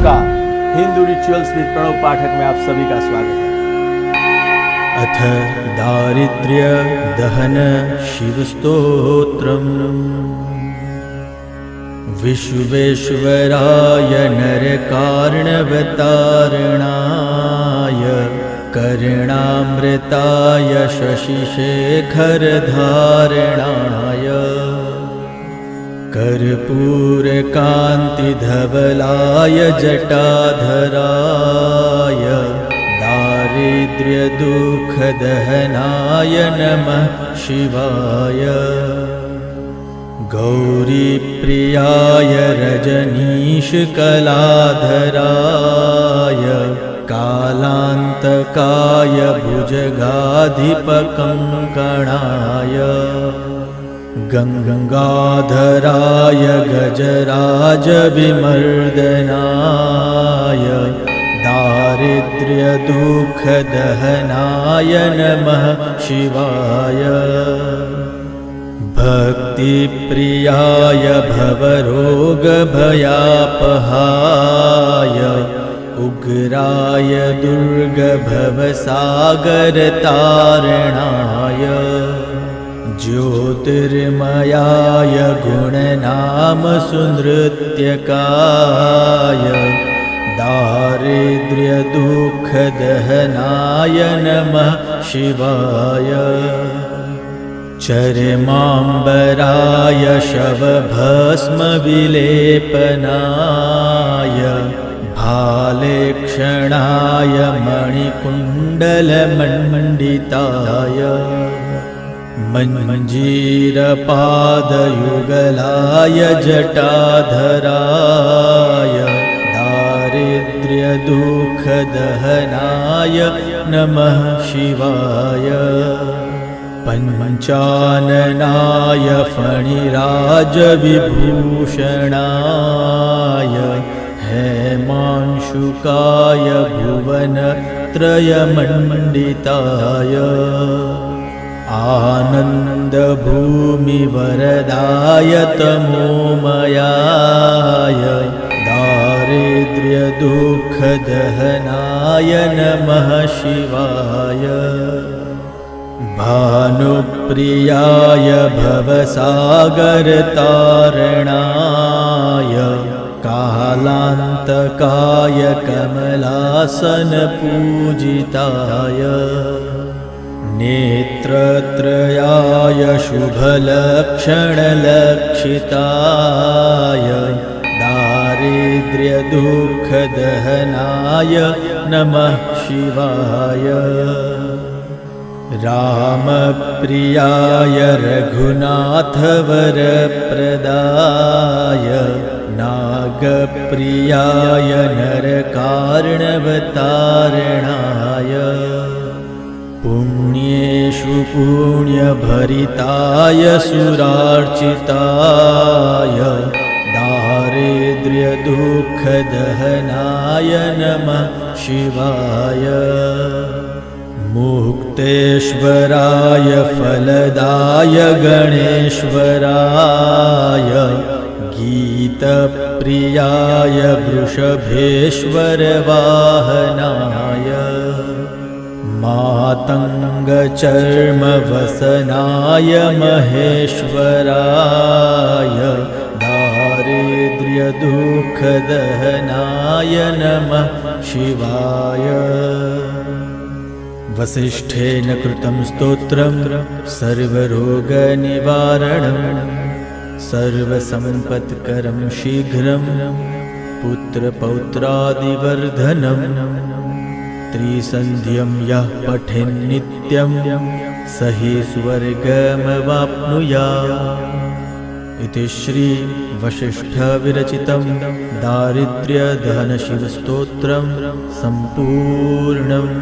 नमस्कार, हिंदू रिचुअल्स विद प्रणव पाठक में आप सभी का स्वागत है। अथ दारिद्र्य दहन शिव स्तोत्रम्। विश्वेश्वराय नरकार्णवतारणाय कर्णामृताय शशिशेखरधारणाय कर्पूरकान्तिधवलाय जटाधराय दारिद्र्यदुःखदहनाय नमः शिवाय। गौरीप्रियाय रजनीशकलाधराय कालान्तकाय भुजगाधिपकङ्कणाय गङ्गाधराय गजराजविमर्दनाय दारिद्र्यदुःखदहनाय नमः शिवाय। भक्तिप्रियाय भवरोगभयापहाय उग्राय दुर्गभवसागरतारणाय ज्योतिर्मयाय गुणनामसुनृत्यकाय दारिद्र्यदुःखदहनाय नमः शिवाय। चर्माम्बराय शवभस्मविलेपनाय भालेक्षणाय मणिकुण्डलमण्डिताय मञ्जीरपादयुगलाय जटाधराय दारिद्र्यदुःखदहनाय नमः शिवाय। पञ्चाननाय फणिराजविभूषणाय हेमांशुकाय भुवनत्रयमण्डिताय आनन्दभूमिवरदाय तमोमयाय दारिद्र्यदुःखदहनाय नमः शिवाय। भानुप्रियाय भवसागरतारणाय कालान्तकाय कमलासनपूजिताय नेत्रत्रयाय शुभलक्षणलक्षिताय दारिद्र्यदुःखदहनाय नमः शिवाय। रामप्रियाय रघुनाथवरप्रदाय नागप्रियाय नरकार्णवतारणाय पुण्येषु पुण्यभरिताय सुरार्चिताय दारिद्र्यदुःखदहनाय नमः शिवाय। मुक्तेश्वराय फलदाय गणेश्वराय गीतप्रियाय वृषभेश्वरवाहनाय मातङ्गचर्मवसनाय महेश्वराय दारिद्र्यदुःखदहनाय नमः शिवाय। वसिष्ठेन कृतं स्तोत्रं सर्वरोगनिवारणं सर्वसम्पत्करं शीघ्रं पुत्रपौत्रादिवर्धनं त्रिसन्ध्यं यः पठेन्नित्यं स हि स्वर्गमवाप्नुयात्। इति श्री वसिष्ठविरचितं दारिद्र्यदहनशिवस्तोत्रं सम्पूर्णम्।